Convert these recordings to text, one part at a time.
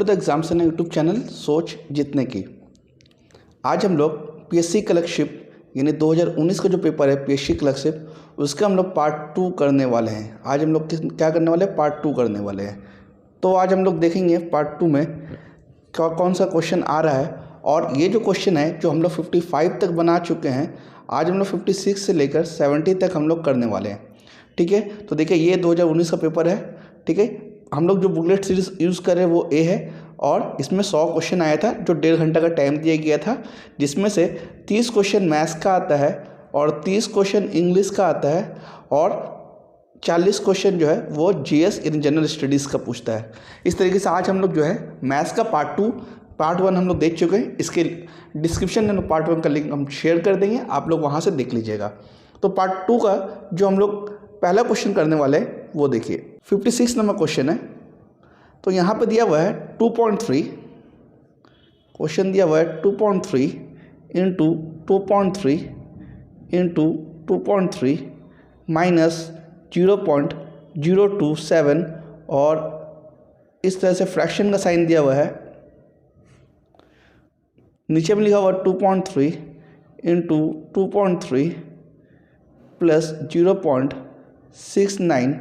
To the एग्जाम्सन YouTube channel सोच जीतने की। आज हम लोग पीएससी क्लर्कशिप यानी 2019 का जो पेपर है पीएससी क्लर्कशिप, उसका हम लोग पार्ट 2 करने वाले हैं। आज हम लोग क्या करने वाले हैं, पार्ट 2 करने वाले हैं। तो आज हम लोग देखेंगे पार्ट 2 में कौन सा क्वेश्चन आ रहा है। और ये जो क्वेश्चन है जो हम लोग 55 तक बना चुके हैं, आज हम लोग 56 से लेकर 70 तक हम लोग करने वाले हैं। ठीक है, तो देखिए ये 2019 का पेपर है। ठीक है, हम लोग जो बुकलेट सीरीज यूज़ कर रहे हैं वो ए है और इसमें 100 क्वेश्चन आया था जो 1.5 घंटा का टाइम दिया गया था, जिसमें से 30 क्वेश्चन मैथ्स का आता है और 30 क्वेश्चन इंग्लिश का आता है और 40 क्वेश्चन जो है वो जीएस इन जनरल स्टडीज़ का पूछता है। इस तरीके से आज हम लोग जो है मैथ्स का पार्ट 1 हम लोग देख चुके हैं। इसके डिस्क्रिप्शन में पार्ट 1 का लिंक हम शेयर कर देंगे, आप लोग वहाँ से देख लीजिएगा। तो पार्ट 2 का जो हम लोग पहला क्वेश्चन करने वाले हैं वो देखिए, 56 नंबर क्वेश्चन है। तो यहाँ पे दिया हुआ है 2.3, क्वेश्चन दिया हुआ है 2.3 इंटू 2.3 इंटू 2.3 माइनस 0.027 और इस तरह से फ्रैक्शन का साइन दिया हुआ है। नीचे में लिखा हुआ 2.3 इंटू 2.3 प्लस 0.69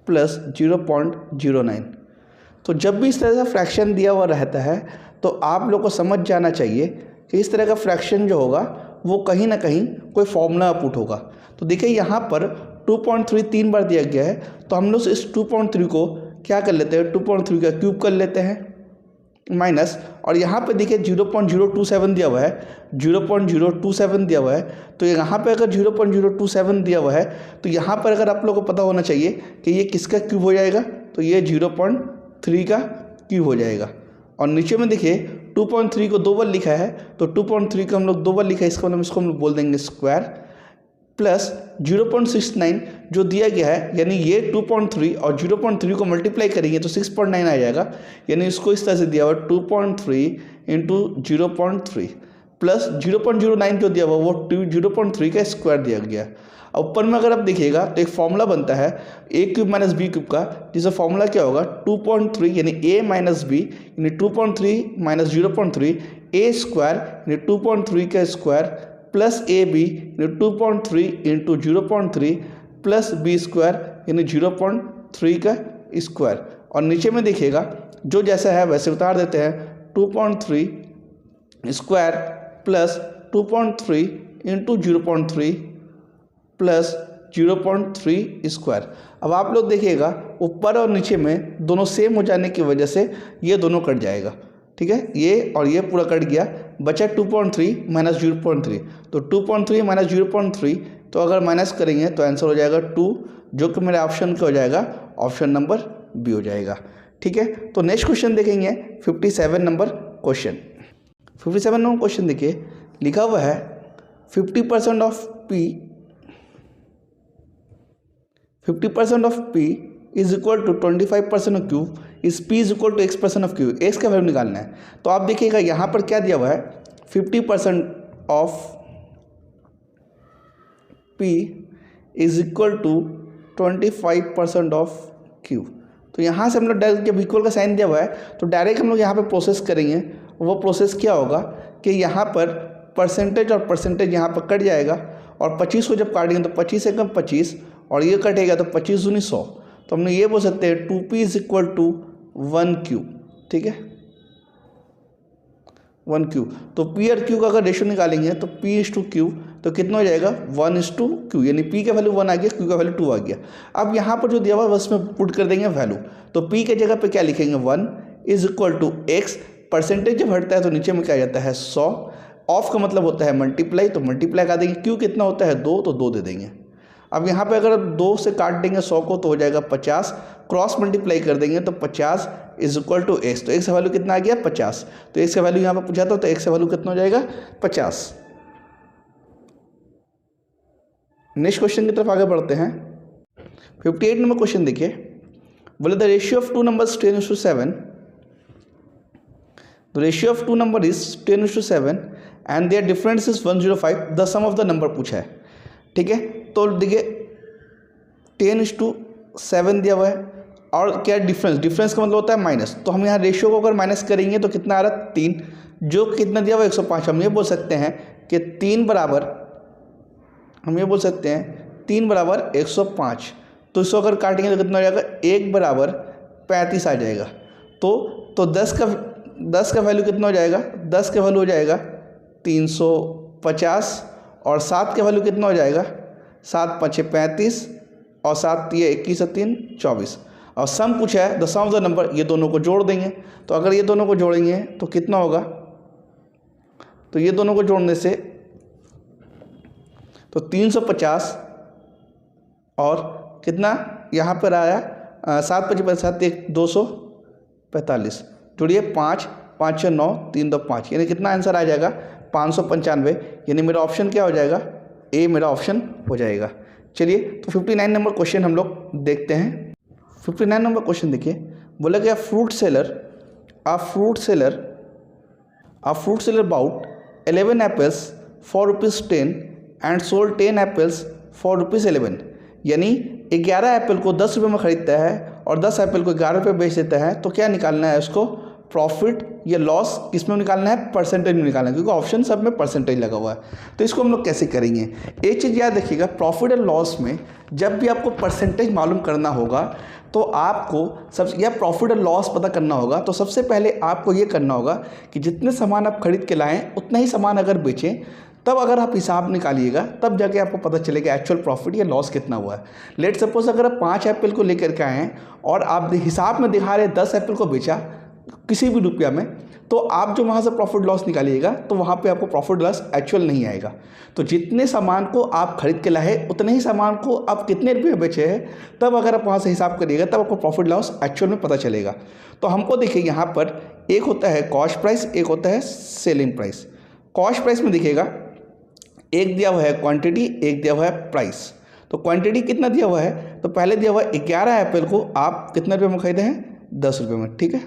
प्लस 0.09। तो जब भी इस तरह का फ्रैक्शन दिया हुआ रहता है तो आप लोग को समझ जाना चाहिए कि इस तरह का फ्रैक्शन जो होगा वो कहीं ना कहीं कोई फॉर्मूला पुट होगा। तो देखिए यहाँ पर 2.3 3 बार दिया गया है, तो हम लोग इस 2.3 को क्या कर लेते हैं, 2.3 का क्यूब कर लेते हैं माइनस, और यहाँ पे देखिए 0.027 दिया हुआ है, 0.027 दिया हुआ है। तो यहाँ पे अगर 0.027 दिया हुआ है तो यहाँ पर अगर आप लोगों को पता होना चाहिए कि ये किसका क्यूब हो जाएगा, तो ये 0.3 का क्यूब हो जाएगा। और नीचे में देखिए 2.3 को 2 बार लिखा है, तो 2.3 को हम लोग 2 बार लिखा है, इसको हम लोग बोल देंगे स्क्वायर, प्लस 0.69 जो दिया गया है, यानी ये 2.3 और 0.3 को मल्टीप्लाई करेंगे तो 6.9 आ जाएगा। यानी इसको इस तरह से दिया हुआ 2.3 इंटू 0.3 प्लस 0.09 जो दिया हुआ वो 0.3 का स्क्वायर दिया गया। अब ऊपर में अगर आप देखिएगा तो एक फॉर्मूला बनता है ए क्यूब माइनस बी क्यूब का, जिसका फॉर्मूला क्या होगा 2.3 यानी ए माइनस बी यानी 2.3 माइनस 0.3 ए स्क्वायर यानी 2.3 का स्क्वायर प्लस ए बी यानी 2.3 इंटू 0.3 प्लस बी स्क्वायर यानी 0.3 का स्क्वायर। और नीचे में देखिएगा जो जैसा है वैसे उतार देते हैं, 2.3 square plus 2.3 into 0.3 plus 0.3 square. अब आप लोग देखिएगा ऊपर और नीचे में दोनों सेम हो जाने की वजह से ये दोनों कट जाएगा। ठीक है, ये और ये पूरा कट गया, बचा 2.3 माइनस 0.3। तो 2.3 माइनस 0.3 तो अगर माइनस करेंगे तो आंसर हो जाएगा 2, जो कि मेरे ऑप्शन का हो जाएगा, ऑप्शन नंबर बी हो जाएगा। ठीक है, तो नेक्स्ट क्वेश्चन देखेंगे 57 नंबर क्वेश्चन। 57 नंबर क्वेश्चन देखिए, लिखा हुआ है 50% of P is equal to 25% of Q इस P is equal to X% of Q। X का वैल्यू निकालना है। तो आप देखिएगा यहाँ पर क्या दिया हुआ है, 50% of P is equal to 25% of Q। तो यहाँ से हम लोग डायरेक्ट जब इक्वल का साइन दिया हुआ है तो डायरेक्ट हम लोग यहाँ पे प्रोसेस करेंगे। वो प्रोसेस क्या होगा कि यहाँ पर परसेंटेज और परसेंटेज यहाँ पर कट जाएगा और 25 को जब काटेंगे तो 25 से कम 25 और ये कटेगा तो 25 दूनी 100। तो हमने ये बोल सकते हैं 2P is equal to 1Q। ठीक है, 1Q। तो P और Q का अगर रेशो निकालेंगे तो P इज टू Q तो कितना हो जाएगा 1:Q, यानी P का वैल्यू 1 आ गया, Q का वैल्यू 2 आ गया। अब यहाँ पर जो दिया हुआ है उसमें पुट कर देंगे वैल्यू। तो P के जगह पे क्या लिखेंगे 1 is equal to X, percentage जब हटता है तो नीचे में क्या आ जाता है 100, ऑफ का मतलब होता है मल्टीप्लाई, तो मल्टीप्लाई कर देंगे। Q कितना होता है 2, तो 2 दे देंगे। अब यहाँ पे अगर 2 से काट देंगे 100 को तो हो जाएगा 50, क्रॉस मल्टीप्लाई कर देंगे तो 50 इज इक्वल टू X। तो X का वैल्यू कितना आ गया 50, तो X का वैल्यू यहाँ पर पूछा था तो X का वैल्यू कितना हो जाएगा 50। नेक्स्ट क्वेश्चन की तरफ आगे बढ़ते हैं। 58 नंबर क्वेश्चन देखिए, बोले the ratio of 2 numbers 10:7, the ratio of 2 number is 10:7 and their difference is 105, the sum of the number पूछा है। ठीक है, तो देखिए 10:7 दिया हुआ है और क्या डिफरेंस, डिफरेंस का मतलब होता है माइनस, तो हम यहाँ रेशियो को अगर माइनस करेंगे तो कितना आ रहा है 3, जो कितना दिया हुआ 105। हम ये बोल सकते हैं कि 3 बराबर, हम ये बोल सकते हैं 3 बराबर 105। तो इसको अगर काटेंगे तो कितना हो जाएगा, 1 बराबर 35 आ जाएगा। तो 10 का वैल्यू कितना हो जाएगा, 10 का वैल्यू हो जाएगा 350 और 7 का वैल्यू कितना हो जाएगा, 7 5 35 और 7 21 और 3 24। और सम पूछा है the sum of the number, ये दोनों को जोड़ देंगे। तो अगर ये दोनों को जोड़ेंगे तो कितना होगा, तो ये दोनों को जोड़ने से तो 350 और कितना यहाँ पर आया 7 5 7 1 245, जोड़िए 5 5 6 9 3 2 5, यानी कितना आंसर आ जाएगा 595। यानी मेरा ऑप्शन क्या हो जाएगा, ए मेरा ऑप्शन हो जाएगा। चलिए तो 59 नंबर क्वेश्चन हम लोग देखते हैं। 59 नंबर क्वेश्चन देखिए, बोला गया fruit seller bought 11 apples for ₹10 and sold 10 apples for ₹11। यानी 11 एप्पल को 10 रुपये में ख़रीदता है और 10 एप्पल को 11 रुपये बेच देता है। तो क्या निकालना है उसको, प्रॉफिट या लॉस किस में निकालना है, परसेंटेज में निकालना है, क्योंकि ऑप्शन सब में परसेंटेज लगा हुआ है। तो इसको हम लोग कैसे करेंगे, एक चीज़ याद रखिएगा, प्रॉफिट और लॉस में जब भी आपको परसेंटेज मालूम करना होगा तो आपको या प्रॉफिट और लॉस पता करना होगा, तो सबसे पहले आपको ये करना होगा कि जितने सामान आप खरीद के लाएँ उतना ही सामान अगर बेचें, तब अगर आप हिसाब निकालिएगा तब जाके आपको पता चलेगा एक्चुअल प्रॉफिट या लॉस कितना हुआ है। लेट सपोज अगर आप 5 एप्पल को लेकर के आए हैं और आप हिसाब में दिखा रहे 10 एप्पल को बेचा किसी भी रुपया में, तो आप जो वहाँ से प्रॉफिट लॉस निकालिएगा तो वहाँ पे आपको प्रॉफिट लॉस एक्चुअल नहीं आएगा। तो जितने सामान को आप खरीद के लाए उतने ही सामान को आप कितने रुपये में बेचे हैं, तब अगर आप वहाँ से हिसाब करिएगा तब आपको प्रॉफिट लॉस एक्चुअल में पता चलेगा। तो हमको देखिए यहाँ पर एक होता है कॉस्ट प्राइस, एक होता है सेलिंग प्राइस। कॉस्ट प्राइस में देखिएगा एक दिया हुआ है क्वांटिटी, एक दिया हुआ है प्राइस। तो क्वांटिटी कितना दिया हुआ है, तो पहले दिया हुआ है 11 एप्पल को आप कितने रुपये में खरीदे हैं, 10 रुपये में, ठीक है।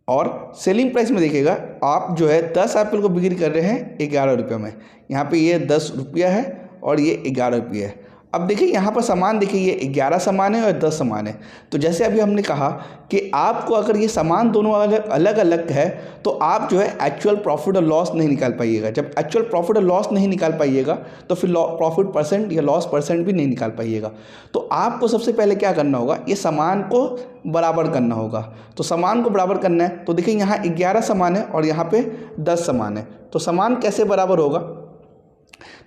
और सेलिंग प्राइस में देखिएगा आप जो है 10 एप्पल को बिक्री कर रहे हैं 11 रुपये में, यहाँ पे ये 10 रुपया है और ये 11 रुपये है। अब देखिए यहाँ पर सामान देखिए, ये 11 सामान है और 10 सामान है। तो जैसे अभी हमने कहा कि आपको अगर ये सामान दोनों अलग अलग है तो आप जो है एक्चुअल प्रॉफिट और लॉस नहीं निकाल पाइएगा। जब एक्चुअल प्रॉफिट और लॉस नहीं निकाल पाइएगा तो फिर प्रॉफिट परसेंट या लॉस परसेंट भी नहीं निकाल पाइएगा। तो आपको सबसे पहले क्या करना होगा, ये सामान को बराबर करना होगा। तो सामान को बराबर करना है, तो देखिए यहाँ 11 सामान है और यहाँ पे 10 सामान है। तो सामान कैसे बराबर होगा,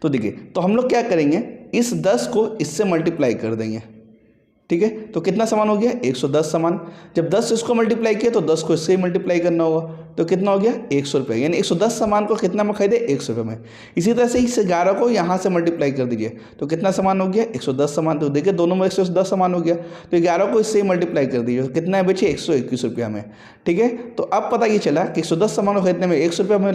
तो देखिए तो हम लोग क्या करेंगे, इस 10 को इससे मल्टीप्लाई कर देंगे, ठीक है। तो कितना सामान हो गया, 110 सामान। जब 10 इसको मल्टीप्लाई किया तो 10 को इससे ही मल्टीप्लाई करना होगा, तो कितना हो गया 100 रुपये। यानी 110 सामान को कितना में खरीदे, 100 रुपये में। इसी तरह से इस 11 को यहाँ से मल्टीप्लाई कर दीजिए, तो कितना सामान हो गया, 110 सामान। तो देखिए दोनों में 110 सामान हो गया, तो 11 को इससे ही मल्टीप्लाई कर दीजिए, तो कितना बचे 121 रुपया में, ठीक है। तो अब पता ये चला कि 110 सामान को खरीदने में 100 रुपये में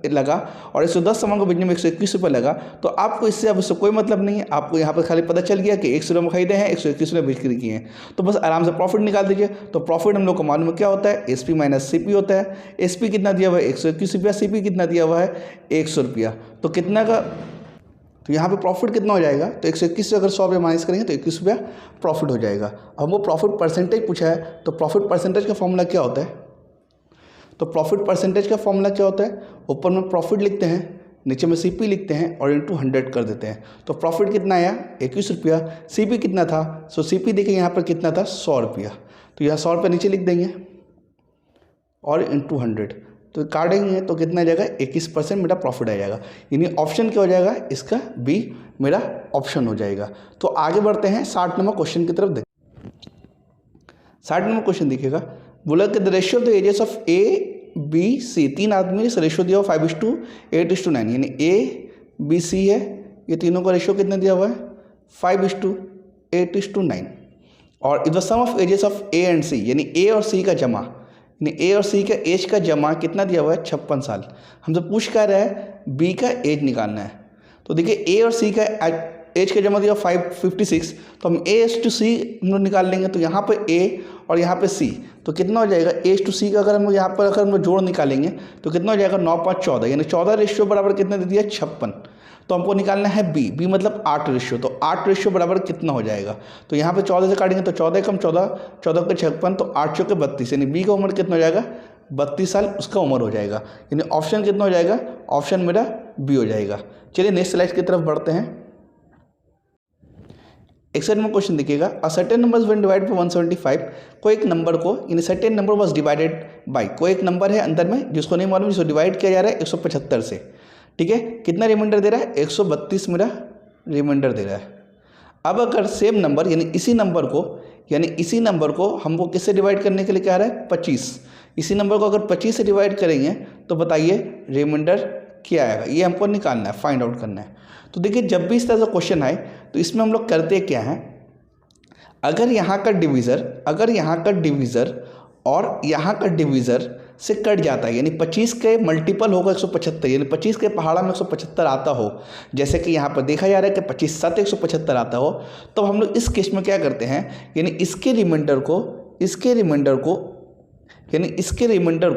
लगा और 110 सामान को बेचने में 121 रुपये लगा। तो आपको इससे अब उससे कोई मतलब नहीं है, आपको यहाँ पर खाली पता चल गया कि 100 रुपये में खरीदे हैं, 121 रुपये बिक्री किए हैं। तो बस आराम से प्रॉफिट निकाल दीजिए। तो प्रॉफिट हम लोग को मालूम है क्या होता है, एसपी माइनस सीपी होता है। एसपी कितना दिया हुआ है, 121 रुपया, सीपी कितना दिया हुआ है, 100 रुपया। तो कितना का, तो यहाँ पे प्रॉफिट कितना हो जाएगा, तो 121 से अगर 100 रुपये माइनस करेंगे तो 21 रुपया प्रॉफिट हो जाएगा। अब वो प्रॉफिट परसेंटेज पूछा है, तो प्रॉफिट परसेंटेज का फॉर्मूला क्या होता है, तो प्रॉफिट परसेंटेज का फॉर्मूला क्या होता है, ऊपर में प्रॉफिट लिखते हैं, नीचे में सीपी लिखते हैं और इंटू 100 कर देते हैं। तो प्रॉफिट कितना आया, 21 रुपया। सीपी कितना था, सो सीपी देखिए यहाँ पर कितना था, 100 रुपया। तो यहाँ 100 रुपये नीचे लिख देंगे और इंटू 100, तो काटेंगे तो कितना आ जाएगा, 21% मेरा प्रॉफिट आ जाएगा। यानी ऑप्शन क्या हो जाएगा, इसका बी मेरा ऑप्शन हो जाएगा। तो आगे बढ़ते हैं 60 नंबर क्वेश्चन की तरफ। 60 नंबर क्वेश्चन देखिएगा, बोला कि the ratio of the ages of A B C, 3 आदमी इस रेशियो दिया हुआ 5:8:9, यानी ए बी सी है, ये तीनों का रेशियो कितना दिया हुआ है, 5:8:9। और if the sum of ages of A and C, यानी ए और सी का जमा, यानी ए और सी का एज का जमा कितना दिया हुआ है, 56 साल। हमसे पूछ कर रहा है बी का एज निकालना है। तो देखिए ए और सी का एज का जमा दिया 556, तो हम ए एज टू सी हम लोग निकाल लेंगे। तो यहाँ पे ए और यहाँ पे सी, तो कितना हो जाएगा, एज टू सी का अगर हम लोग यहाँ पर अगर हम लोग जोड़ निकालेंगे तो कितना हो जाएगा, 9 5 14, यानी 14 रेशियो बराबर कितना दे दिया, 56। तो हमको निकालना है बी, बी मतलब 8 रेशियो। तो 8 रेशियो बराबर कितना हो जाएगा, तो यहाँ पे 14 से काटेंगे तो 14 कम 14, 14 के 56, तो 8 चौके 32, यानी बी का उम्र कितना हो जाएगा, 32 साल उसका उम्र हो जाएगा। यानी ऑप्शन कितना हो जाएगा, ऑप्शन मेरा बी हो जाएगा। चलिए नेक्स्ट स्लाइड की तरफ बढ़ते हैं। 61 में क्वेश्चन देखिएगा, a certain number when divided by 175, कोई एक नंबर को in certain number was divided by, कोई एक नंबर है अंदर में जिसको नहीं मालूम, जिसको डिवाइड किया जा रहा है 175 से, ठीक है। कितना रिमाइंडर दे रहा है, 132 मेरा रिमाइंडर दे रहा है। अब अगर सेम नंबर यानी इसी नंबर को हमको किससे डिवाइड करने के लिए कह रहा है, 25, इसी नंबर को अगर 25 से डिवाइड करेंगे तो बताइए रिमाइंडर क्या आएगा, ये हमको निकालना है, फाइंड आउट करना है। तो देखिए जब भी इस तरह से क्वेश्चन आए तो इसमें हम लोग करते क्या हैं, अगर यहाँ का डिवीज़र और यहाँ का डिवीज़र से कट जाता है, यानी 25 के मल्टीपल होगा 175, यानी 25 के पहाड़ा में 175 आता हो, जैसे कि यहाँ पर देखा जा रहा है कि 25 7 175 आता हो, तो हम लोग इस केस में क्या करते हैं, यानी इसके रिमाइंडर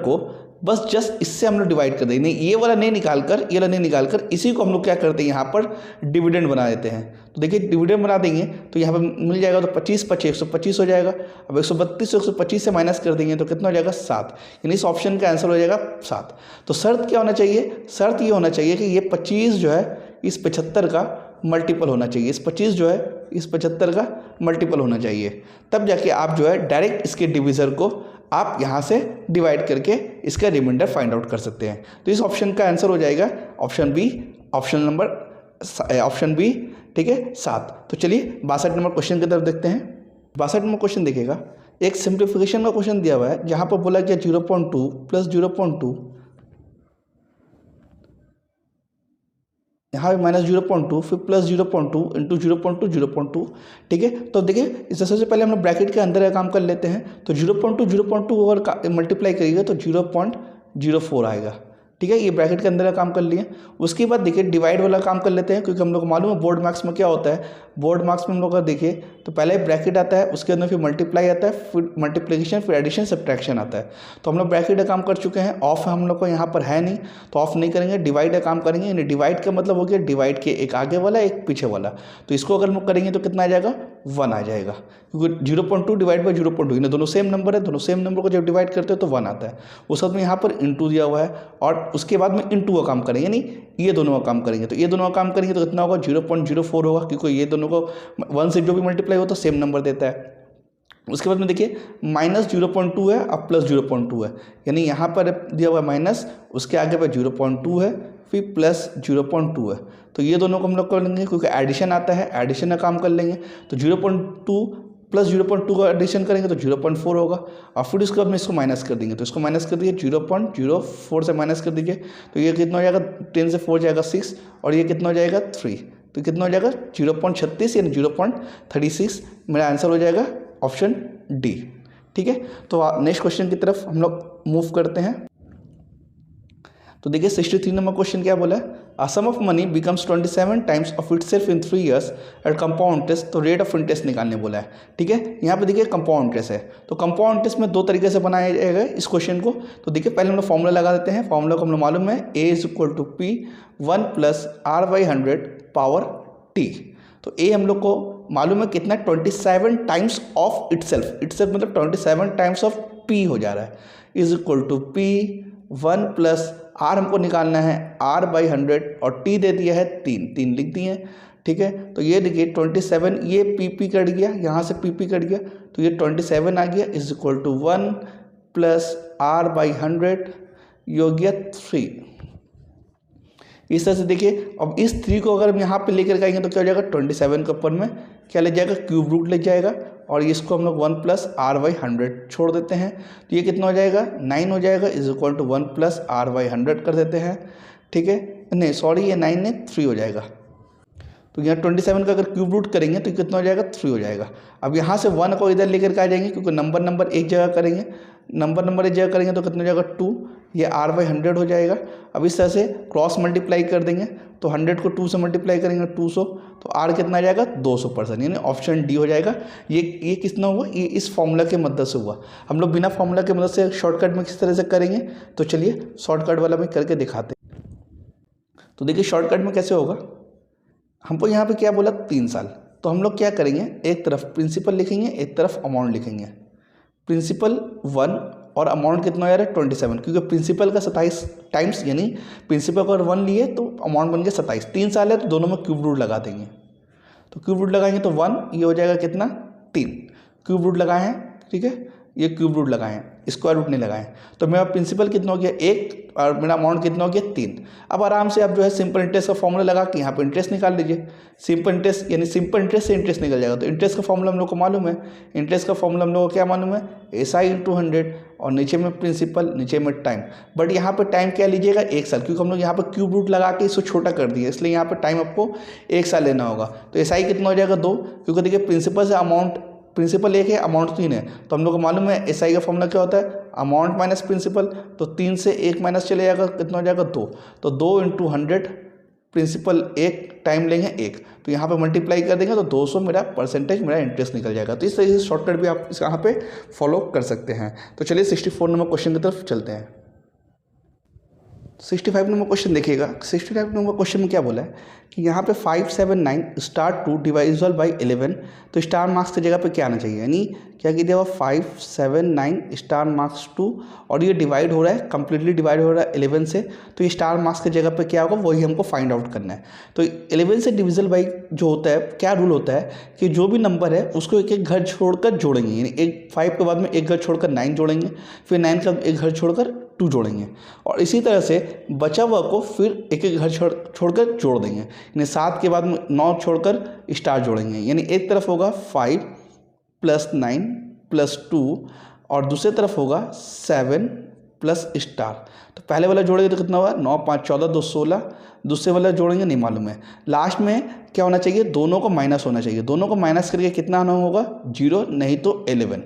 को बस जस्ट इससे हम लोग डिवाइड कर देंगे, ये वाला नहीं निकालकर इसी को हम लोग क्या करते हैं, यहाँ पर डिविडेंड बना देते हैं। तो देखिए डिविडेंड बना देंगे तो यहाँ पर मिल जाएगा, तो 25 25 125 हो जाएगा। अब 132 125 से माइनस कर देंगे तो कितना हो जाएगा, 7, यानी इस ऑप्शन का आंसर हो जाएगा 7। तो शर्त क्या होना चाहिए, शर्त ये होना चाहिए कि ये 25 जो है इस 75 का मल्टीपल होना चाहिए, इस 25 जो है इस 75 का मल्टीपल होना चाहिए, तब जाके आप जो है डायरेक्ट इसके डिवीज़र को आप यहाँ से डिवाइड करके इसका रिमाइंडर फाइंड आउट कर सकते हैं। तो इस ऑप्शन का आंसर हो जाएगा ऑप्शन बी, ऑप्शन बी, ठीक है, 7। तो चलिए 62 नंबर क्वेश्चन की तरफ देखते हैं। 62 नंबर क्वेश्चन देखिएगा, एक सिंप्लीफिकेशन का क्वेश्चन दिया हुआ है जहाँ पर बोला गया 0.2 प्लस 0.2, यहाँ पे माइनस 0.2, फिर प्लस 0.2 इंटू 0.2 0.2, ठीक है। तो देखिए इससे सबसे पहले हम लोग ब्रैकेट के अंदर का काम कर लेते हैं। तो 0.2 अगर मल्टीप्लाई करिएगा तो 0.04 आएगा, ठीक है। ये ब्रैकेट के अंदर का काम कर लिए। उसके बाद देखिए डिवाइड वाला काम कर लेते हैं, क्योंकि हम लोग को मालूम है बोर्ड मार्क्स में क्या होता है, बोर्ड मार्क्स में हम लोग का देखिए तो पहले ब्रैकेट आता है, उसके अंदर फिर मल्टीप्लाई आता है, फिर मल्टीप्लिकेशन, फिर एडिशन सब्ट्रैक्शन आता है। तो हम लोग ब्रैकेट का काम कर चुके हैं, ऑफ हम लोग को यहाँ पर है नहीं तो ऑफ नहीं करेंगे, डिवाइड का काम करेंगे। यानी डिवाइड का मतलब हो गया डिवाइड के एक आगे वाला एक पीछे वाला, तो इसको अगर हम करेंगे तो कितना आ जाएगा, 1 आ जाएगा, क्योंकि 0.2 डिवाइड बाई 0.2, यानी दोनों सेम नंबर है, दोनों सेम नंबर को जब डिवाइड करते हो तो 1 आता है। उस वक्त में यहाँ पर इंटू दिया हुआ है और उसके बाद में इंटू का काम करेंगे, यानी ये दोनों का काम करेंगे। तो ये दोनों का काम करेंगे तो कितना होगा, 0.04 होगा, क्योंकि ये दोनों को 1 से जो भी मल्टीप्लाई हो तो सेम नंबर देता है। उसके बाद में देखिए माइनस 0.2 है, अब प्लस 0.2 है, यानी यहाँ पर दिया हुआ माइनस, उसके आगे पर 0.2 है, फिर प्लस 0.2 है। तो ये दोनों को हम लोग कर लेंगे, क्योंकि एडिशन आता है, एडिशन का काम कर लेंगे। तो 0.2 प्लस 0.2 का एडिशन करेंगे तो 0.4 होगा, और फिर उसके बाद में इसको माइनस कर देंगे। तो इसको माइनस कर दीजिए, 0.04 से माइनस कर दीजिए, तो ये कितना हो जाएगा, 10 से 4 जाएगा 6, और ये कितना हो जाएगा 3, तो कितना हो जाएगा 0.36 यानी 0.36। मेरा आंसर हो जाएगा ऑप्शन डी, ठीक है। तो नेक्स्ट क्वेश्चन की तरफ हम लोग मूव करते हैं। तो देखिए 63 नंबर क्वेश्चन क्या बोला है, a sum of money becomes 27 times of itself in 3 years at compound interest. तो रेट ऑफ इंटरेस्ट निकालने बोला है, ठीक है। यहाँ पे देखिए कंपाउंड इंटरेस्ट है, तो कंपाउंड इंटरेस्ट में 2 तरीके से बनाया जाएगा इस क्वेश्चन को। तो देखिए पहले हम लोग फॉर्मूला लगा देते हैं। फॉर्मूला को हम लोग मालूम है, A = P 1 + R/100 power T। तो A हम लोग को मालूम है कितना, 27 टाइम्स ऑफ इटसेल्फ, इटसेल्फ मतलब 27 टाइम्स ऑफ P हो जा रहा है, = P 1 + R हमको निकालना है R/100, और T दे दिया है 3 लिख दिए, ठीक है। तो ये देखिए 27, ये PP कट गया, यहाँ से PP कट गया, तो ये 27 आ गया, = 1 + R/100, ये हो गया 3। इस तरह से देखिए, अब इस 3 को अगर हम यहाँ पे लेकर आएंगे तो क्या हो जाएगा, 27 के ऊपर में क्या ले जाएगा, क्यूब रूट ले जाएगा, और इसको हम लोग 1 + R/100 छोड़ देते हैं। तो ये कितना हो जाएगा, 9 हो जाएगा, = 1 + R/100 कर देते हैं, ठीक है। नहीं सॉरी, ये 9 नहीं 3 हो जाएगा। तो यहाँ 27 का अगर क्यूब रूट करेंगे तो कितना हो जाएगा, 3 हो जाएगा। अब यहाँ से 1 को इधर लेकर के आ जाएंगे, क्योंकि नंबर एक जगह करेंगे, नंबर एक जगह करेंगे तो कितना हो जाएगा 2, ये R/100 हो जाएगा। अब इस तरह से क्रॉस मल्टीप्लाई कर देंगे, तो 100 को 2 से मल्टीप्लाई करेंगे 200, तो R कितना आ जाएगा 200%, यानी ऑप्शन डी हो जाएगा। ये कितना हुआ, ये इस फॉर्मूला के मदद से हुआ। हम लोग बिना फॉर्मूला के मदद से शॉर्टकट में किस तरह से करेंगे, तो चलिए शॉर्टकट वाला में करके दिखाते हैं। तो देखिए शॉर्टकट में कैसे होगा, हमको यहाँ पे क्या बोला 3 साल, तो हम लोग क्या करेंगे, एक तरफ प्रिंसिपल लिखेंगे, एक तरफ अमाउंट लिखेंगे। प्रिंसिपल 1 और अमाउंट कितना हो जा रहा है 27, क्योंकि प्रिंसिपल का 27 टाइम्स, यानी प्रिंसिपल अगर 1 लिए तो अमाउंट बन गया 27। 3 साल है तो दोनों में क्यूब रूट लगा देंगे, तो क्यूब रूट लगाएंगे तो 1, ये हो जाएगा कितना 3, क्यूब रूट लगाए हैं, ठीक है, ये क्यूब रूट लगाए हैं, स्क्वायर रूट नहीं लगाए। तो मेरा प्रिंसिपल कितना हो गया 1 और मेरा अमाउंट कितना हो गया 3। अब आराम से आप जो है सिंपल इंटरेस्ट का फॉर्मूला लगा के यहाँ पे इंटरेस्ट निकाल लीजिए। सिंपल इंटरेस्ट यानी सिंपल इंटरेस्ट से इंटरेस्ट निकल जाएगा। तो इंटरेस्ट का फॉर्मूला हम लोग को मालूम है, इंटरेस्ट का फॉर्मूला हम लोग को क्या मालूम है, SI × 100 और नीचे में प्रिंसिपल, नीचे में टाइम। बट यहाँ पर टाइम क्या लीजिएगा 1 साल, क्योंकि हम लोग यहाँ पर क्यूब रूट लगा के इसको छोटा कर दिए, इसलिए यहाँ पर टाइम आपको 1 साल लेना होगा। तो SI कितना हो जाएगा 2, क्योंकि देखिए प्रिंसिपल से अमाउंट, प्रिंसिपल 1 है अमाउंट 3 है, तो हम लोग को मालूम है SI का फॉर्मूला क्या होता है, अमाउंट माइनस प्रिंसिपल। तो 3 से 1 माइनस चले जाएगा, कितना हो जाएगा 2, तो 2 × 100, प्रिंसिपल 1, टाइम लेंगे 1, तो यहाँ पे मल्टीप्लाई कर देंगे तो 200 मेरा परसेंटेज, मेरा इंटरेस्ट निकल जाएगा। तो इस तरीके से शॉर्टकट भी आप इस यहाँ पे फॉलो कर सकते हैं। तो चलिए 64 नंबर क्वेश्चन की तरफ चलते हैं। 65 नंबर क्वेश्चन देखिएगा। 65 नंबर क्वेश्चन में क्या बोला है कि यहाँ पे 579 स्टार 2 डिवाइजल बाई 11, तो स्टार मार्क्स की जगह पे क्या आना चाहिए, यानी क्या कीजिए 579 स्टार मार्क्स 2 और ये डिवाइड हो रहा है, कंप्लीटली डिवाइड हो रहा है 11 से, तो ये स्टार मार्क्स की जगह पे क्या होगा वही हमको फाइंड आउट करना है। तो 11 से डिविजल बाई जो होता है, क्या रूल होता है कि जो भी नंबर है उसको एक एक घर छोड़कर जोड़ेंगे, यानी 5 के बाद में एक घर छोड़कर 9 जोड़ेंगे, फिर 9 का एक घर छोड़कर 2 जोड़ेंगे, और इसी तरह से बचा हुआ को फिर एक एक घर छोड़कर जोड़ देंगे, यानी 7 के बाद में 9 छोड़कर स्टार जोड़ेंगे, यानी एक तरफ होगा 5 + 9 + 2 और दूसरी तरफ होगा 7 प्लस स्टार। तो पहले वाला जोड़ेंगे तो कितना होगा 9 × 5 = 14, 2 = 16, दूसरे वाला जोड़ेंगे नहीं मालूम है। लास्ट में क्या होना चाहिए, दोनों को माइनस होना चाहिए, दोनों को माइनस करके कितना आना होगा 0, नहीं तो 11,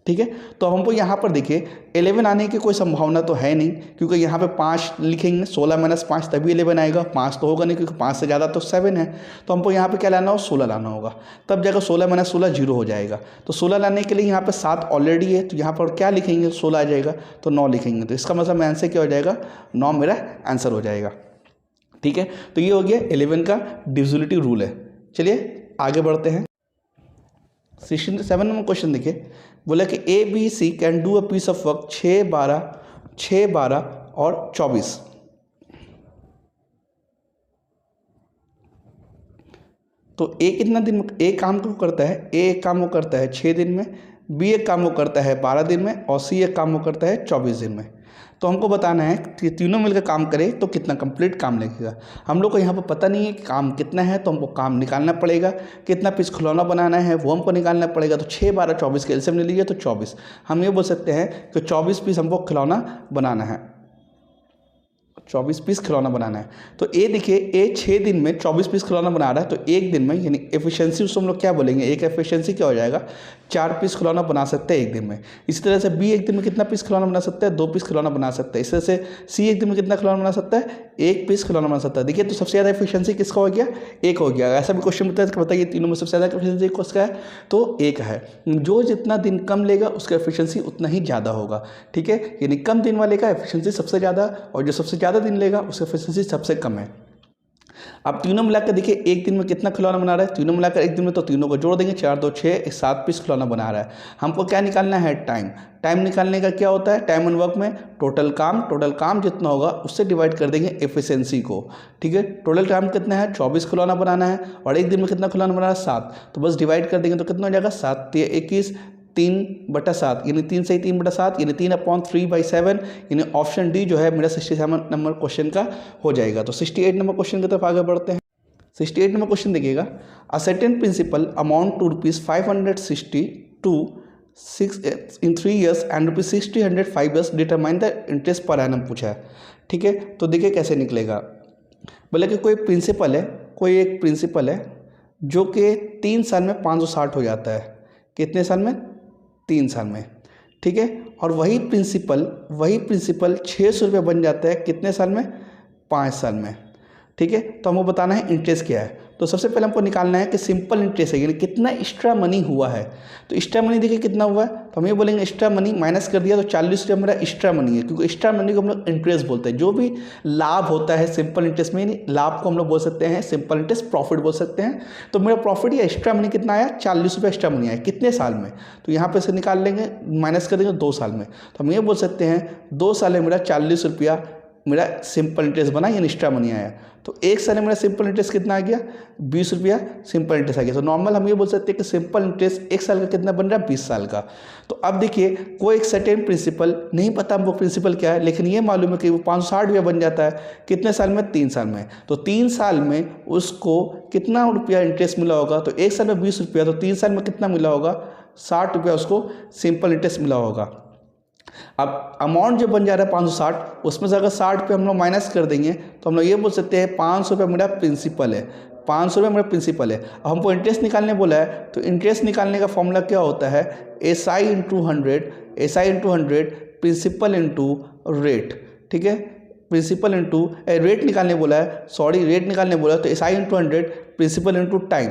ठीक है। तो हमको यहाँ पर देखिए 11 आने की कोई संभावना तो है नहीं, क्योंकि यहाँ पे 5 लिखेंगे, 16 - 5 तभी 11 आएगा, 5 तो होगा नहीं, क्योंकि 5 से ज़्यादा तो 7 है। तो हमको यहाँ पे क्या लाना होगा 16 लाना होगा, तब जाकर 16 - 16 0 हो जाएगा। तो 16 लाने के लिए यहाँ पे 7 ऑलरेडी है, तो यहाँ पर क्या लिखेंगे 16 आ जाएगा, तो 9 लिखेंगे, तो इसका मतलब आंसर क्या हो जाएगा 9 मेरा आंसर हो जाएगा, ठीक है। तो ये हो गया 11 का डिविजिबिलिटी रूल है। चलिए आगे बढ़ते हैं। 67 नंबर क्वेश्चन देखिए, बोला कि ABC can do a piece of work 6, 12 और 24। तो A कितना दिन में A काम को करता है, A एक काम को करता है 6 दिन में, B एक काम को करता है 12 दिन में और C एक काम को करता है 24 दिन में। तो हमको बताना है कि तीनों मिलकर काम करें तो कितना कंप्लीट काम लगेगा। हम लोग को यहाँ पर पता नहीं है कि काम कितना है, तो हमको काम निकालना पड़ेगा, कितना पीस खिलौना बनाना है वो हमको निकालना पड़ेगा। तो 6, 12, 24 के एलसीएम ले लीजिए तो 24। हम ये बोल सकते हैं कि 24 पीस हमको खिलौना बनाना है, 24 पीस खिलौना बनाना है। तो ए देखिए A 6 दिन में 24 पीस खिलौना बना रहा है, तो एक दिन में, यानी एफिशिएंसी उसको हम लोग क्या बोलेंगे, एक एफिशिएंसी क्या हो जाएगा 4 पीस खिलौना बना सकते हैं एक दिन में। इसी तरह से B एक दिन में कितना पीस खिलौना बना सकता है 2 पीस खिलौना बना सकता है। इसी तरह से C एक दिन में कितना खिलौना बना सकता है 1 पीस खिलौना बना सकता है। देखिए तो सबसे ज़्यादा एफिशिएंसी किसका हो गया 1 हो गया। ऐसा भी क्वेश्चन बताया कि बताइए तीनों में सबसे ज़्यादा एफिशिएंसी किसका है, तो 1 है। जो जितना दिन कम लेगा उसका एफिशिएंसी उतना ही ज़्यादा होगा, ठीक है। यानी कम दिन वाले का एफिशिएंसी सबसे ज़्यादा और जो सबसे ज़्यादा दिन लेगा उसका एफिशिएंसी सबसे कम है। अब तीनों मिलाकर देखिए एक दिन में कितना खिलौना बना रहा है, तीनों मिलाकर एक दिन में, तो तीनों को जोड़ देंगे 4, 2, 6, 7 पीस खिलौना बना रहा है। हमको क्या निकालना है टाइम। टाइम निकालने का क्या होता है, टाइम एंड वर्क में टोटल काम जितना होगा उससे डिवाइड कर देंगे एफिशिएंसी को, ठीक है। टोटल टाइम कितना है 24 खिलौना बनाना है और एक दिन में कितना खिलौना बनाना है 7, तो बस डिवाइड कर देंगे तो कितना हो जाएगा 7, 21, 3/7, यानी 3 से 3/7, यानी 3/3/7, यानी ऑप्शन डी जो है मेरा 67 नंबर क्वेश्चन का हो जाएगा। तो 68 नंबर क्वेश्चन की तरफ आगे बढ़ते हैं। 68 नंबर क्वेश्चन देखिएगा, a certain principal amount to ₹562 in 3 years and ₹60 105 years determine the interest per annum पूछा है, ठीक है। तो देखिए कैसे निकलेगा, बोले कि कोई एक प्रिंसिपल है जो कि 3 साल में 560 हो जाता है। कितने साल में 3 साल में, ठीक है। और वही प्रिंसिपल 600 रुपये बन जाता है कितने साल में 5 साल में, ठीक है। तो हमको बताना है इंटरेस्ट क्या है। तो सबसे पहले हमको निकालना है कि सिंपल इंटरेस्ट है यानी कितना एक्स्ट्रा मनी हुआ है। तो एक्स्ट्रा मनी देखिए कितना हुआ है, तो हम ये बोलेंगे एक्स्ट्रा मनी माइनस कर दिया तो 40 रुपये मेरा एक्स्ट्रा मनी है, क्योंकि एक्स्ट्रा मनी को हम लोग इंटरेस्ट बोलते हैं। जो भी लाभ होता है सिंपल इंटरेस्ट में, लाभ को हम लोग बोल सकते हैं सिंपल इंटरेस्ट प्रॉफिट बोल सकते हैं। तो मेरा प्रॉफिट या एक्स्ट्रा मनी कितना आया, 40 रुपये एक्स्ट्रा मनी आया, कितने साल में, तो यहाँ पे से निकाल लेंगे, माइनस कर देंगे 2 साल में। तो हम ये बोल सकते हैं 2 साल में मेरा 40 रुपया मेरा सिंपल इंटरेस्ट बना यानी एक्स्ट्रा मनी आया। तो 1 साल में मेरा सिंपल इंटरेस्ट कितना आ गया, 20 रुपया सिंपल इंटरेस्ट आ गया। तो नॉर्मल हम ये बोल सकते हैं कि सिंपल इंटरेस्ट 1 साल का कितना बन रहा है, 20 साल का। तो अब देखिए कोई एक सर्टेन प्रिंसिपल नहीं पता हमको प्रिंसिपल क्या है, लेकिन ये मालूम है कि वो 560 रुपया बन जाता है कितने साल में, 3 साल में। तो 3 साल में उसको कितना रुपया इंटरेस्ट मिला होगा, तो 1 साल में 20 रुपया, तो 3 साल में कितना मिला होगा, 60 रुपया उसको सिंपल इंटरेस्ट मिला होगा। अब अमाउंट जो बन जा रहा है 560, उसमें से अगर 60 रुपये हम लोग माइनस कर देंगे तो हम लोग ये बोल सकते हैं 500 रुपये मेरा प्रिंसिपल है, 500 रुपये मेरा प्रिंसिपल है। अब हमको इंटरेस्ट निकालने बोला है, तो इंटरेस्ट निकालने का फॉर्मूला क्या होता है, SI into 100 principal into rate, ठीक है। प्रिंसिपल इंटू रेट निकालने बोला है, सॉरी रेट निकालने बोला है, तो SI into 100 principal into time,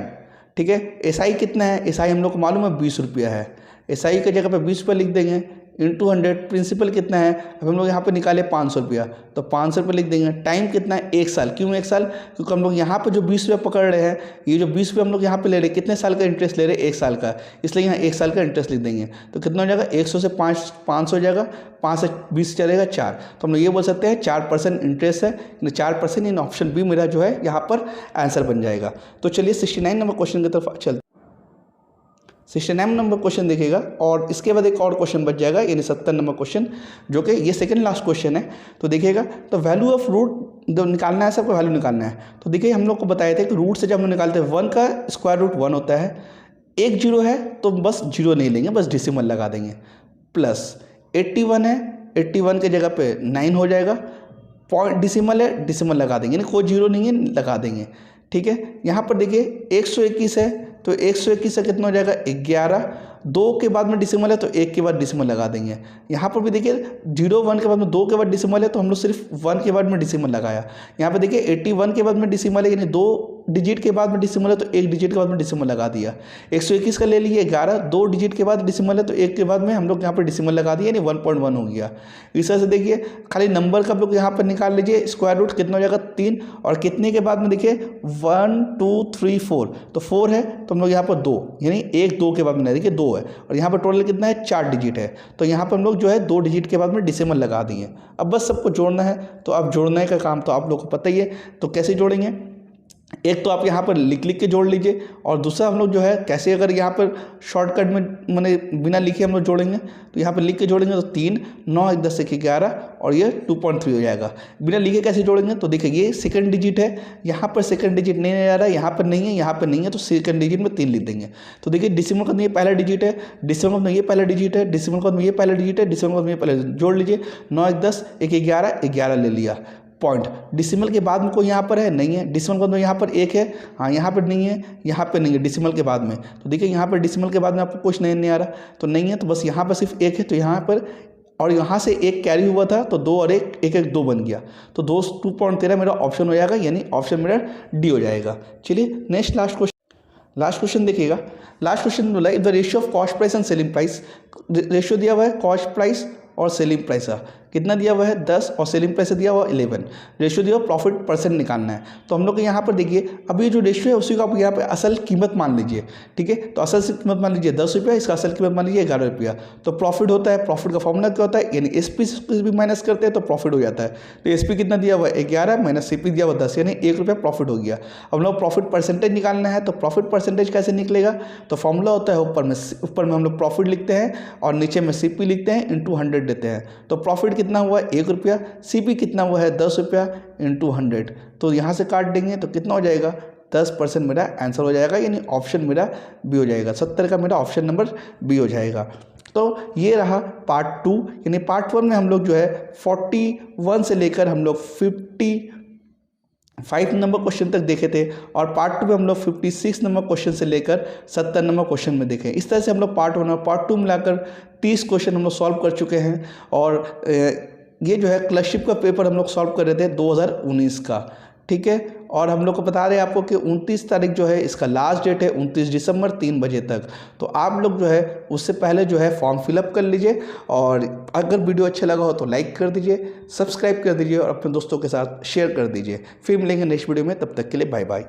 ठीक है। SI कितना है, SI हम लोग को मालूम है 20 रुपया है, SI की जगह पे 20 रुपये लिख देंगे, इंटू 100 प्रिंसिपल कितना है, अब हम लोग यहाँ पे निकाले 500 रुपया, तो 500 रुपये लिख देंगे। टाइम कितना है, 1 साल। क्यों 1 साल, क्योंकि हम लोग यहाँ पे जो 20 रुपये पकड़ रहे हैं, ये जो 20 रुपये हम लोग यहाँ पे ले रहे हैं, कितने साल का इंटरेस्ट ले रहे हैं, 1 साल का, इसलिए यहाँ 1 साल का इंटरेस्ट लिख देंगे। तो कितना हो जाएगा, 100 से 500 हो जाएगा, 5 से 20 चलेगा 4, तो हम लोग ये बोल सकते हैं 4% इंटरेस्ट है, 4% इन ऑप्शन बी मेरा जो है यहाँ पर आंसर बन जाएगा। तो चलिए 69 नंबर क्वेश्चन की तरफ चलते। 69 नंबर क्वेश्चन देखिएगा, और इसके बाद एक और क्वेश्चन बच जाएगा यानी 70 नंबर क्वेश्चन, जो कि ये सेकंड लास्ट क्वेश्चन है। तो देखिएगा, तो वैल्यू ऑफ रूट जो निकालना है, सबको वैल्यू निकालना है। तो देखिए हम लोग को बताया था कि रूट से जब हम लोग निकालते हैं 1 का स्क्वायर रूट 1 होता है, एक जीरो है तो बस जीरो नहीं लेंगे, बस डिसिमल लगा देंगे, प्लस 81 है, 81 की जगह पे 9 हो जाएगा, पॉइंट डिसिमल है, डिसिमल लगा देंगे, यानी कोई जीरो नहीं है, लगा देंगे, ठीक है। यहाँ पर देखिए 121 है, तो 121 से कितना हो जाएगा, 11, 2 के बाद में डिसिमल है तो 1 के बाद डिसिमल लगा देंगे। यहाँ पर भी देखिए 0 1 के बाद में 2 के बाद डिसिमल है, तो हम लोग सिर्फ 1 के बाद में डिसिमल लगाया। यहाँ पे देखिए 81 के बाद में डिसिमल है, यानी 2 डिजिट के बाद में डिसिमल है तो 1 डिजिट के बाद में डिसिमल लगा दिया। 121 का ले लिए 11, 2 डिजिट के बाद डिसिमल है तो 1 के बाद में हम लोग यहाँ पर डिसिमल लगा दिया, यानी 1.1 हो गया। इस तरह से देखिए खाली नंबर का आप लोग यहाँ पर निकाल लीजिए, स्क्वायर रूट कितना हो जाएगा 3, और कितने के बाद में देखिए 1 2 3 4, तो 4 है तो हम लोग यहाँ पर 2, यानी 1 2 के बाद में देखिए 2 है, और यहाँ पर टोटल कितना है 4 डिजिट है, तो यहाँ पर हम लोग जो है 2 डिजिट के बाद में डिसिमल लगा दिए। अब बस सबको जोड़ना है, तो अब जोड़ने का काम तो आप लोग को पता ही है, तो कैसे जोड़ेंगे, एक तो आप यहाँ पर लिख के जोड़ लीजिए, और दूसरा हम लोग जो है कैसे, अगर यहाँ पर शॉर्टकट में मैंने बिना लिखे हम लोग जोड़ेंगे, तो यहाँ पर लिख के जोड़ेंगे तो 3 9 1 10 1 11, और ये 2.3 हो जाएगा। बिना लिखे कैसे जोड़ेंगे, तो देखिए ये सेकंड डिजिट है, यहाँ पर सेकंड डिजिट नहीं आ रहा है, यहाँ पर नहीं है, यहाँ पर नहीं है, तो सेकंड डिजिट में 3 लिख देंगे। तो देखिए डिसिमल का ये पहला डिजिट है, डिसिमल का ये पहला डिजिट है, डिसिमल का ये पहला डिजिट है, डिसिमल का ये पहला, जोड़ लीजिए 9 1 10 1 11 11 ले लिया पॉइंट। डिसिमल के बाद में कोई यहाँ पर है नहीं है, डिसिमल के बाद में यहाँ पर 1 है, हाँ यहाँ पर नहीं है, यहाँ पर नहीं है डिसिमल के बाद में, तो देखिए यहाँ पर डिसिमल के बाद में आपको कुछ नहीं आ रहा, तो नहीं है, तो बस यहाँ पर सिर्फ 1 है, तो यहाँ पर, और यहाँ से 1 कैरी हुआ था तो 2 और 1 1 1 2 बन गया, तो 2.13 मेरा ऑप्शन हो जाएगा, यानी ऑप्शन मेरा डी हो जाएगा। चलिए नेक्स्ट लास्ट क्वेश्चन देखिएगा। लास्ट क्वेश्चन बोला if the ratio of cost price and selling price, ratio दिया हुआ है कॉस्ट प्राइस और सेलिंग प्राइस का, कितना दिया हुआ है 10, और सेलिंग प्राइस दिया हुआ 11, रेशियो दिया हुआ प्रॉफिट परसेंट निकालना है। तो हम लोग को यहाँ पर देखिए, अब ये जो रेशियो है उसी को आप यहाँ पे असल कीमत मान लीजिए, ठीक है। तो असल से कीमत मान लीजिए 10 रुपया, इसका असल कीमत मान लीजिए 11 रुपया। तो प्रॉफिट होता है, प्रॉफिट का फॉर्मूला क्या होता है, यानी एसपी भी माइनस करते हैं तो प्रॉफिट हो जाता है। तो एसपी कितना दिया हुआ है 11 माइनस सीपी दिया हुआ 10, यानी 1 रुपया प्रॉफिट हो गया। अब हम लोग प्रॉफिट परसेंटेज निकालना है, तो प्रॉफिट परसेंटेज कैसे निकलेगा, तो फॉर्मूला होता है ऊपर में हम लोग प्रॉफिट लिखते हैं और नीचे में सीपी लिखते हैं, इंटू 100 देते हैं। तो प्रॉफिट कितना हुआ 1 रुपया, सीपी कितना हुआ है 10 रुपया इंटू 100, तो यहाँ से काट देंगे तो कितना हो जाएगा 10% मेरा आंसर हो जाएगा, यानी ऑप्शन मेरा बी हो जाएगा। 70 का मेरा ऑप्शन नंबर बी हो जाएगा। तो ये रहा पार्ट 2, यानी पार्ट 1 में हम लोग जो है 41 से लेकर हम लोग 55 नंबर क्वेश्चन तक देखे थे, और पार्ट 2 में हम लोग 56 नंबर क्वेश्चन से लेकर 70 नंबर क्वेश्चन में देखे। इस तरह से हम लोग पार्ट 1 और पार्ट 2 मिलाकर 30 क्वेश्चन हम लोग सॉल्व कर चुके हैं। और ये जो है क्लर्कशिप का पेपर हम लोग सॉल्व कर रहे थे 2019 का, ठीक है। और हम लोग को बता रहे हैं आपको कि 29 तारीख जो है इसका लास्ट डेट है, 29 दिसंबर 3 बजे तक। तो आप लोग जो है उससे पहले जो है फॉर्म फिलअप कर लीजिए। और अगर वीडियो अच्छा लगा हो तो लाइक कर दीजिए, सब्सक्राइब कर दीजिए और अपने दोस्तों के साथ शेयर कर दीजिए। फिर मिलेंगे नेक्स्ट वीडियो में, तब तक के लिए बाय बाय।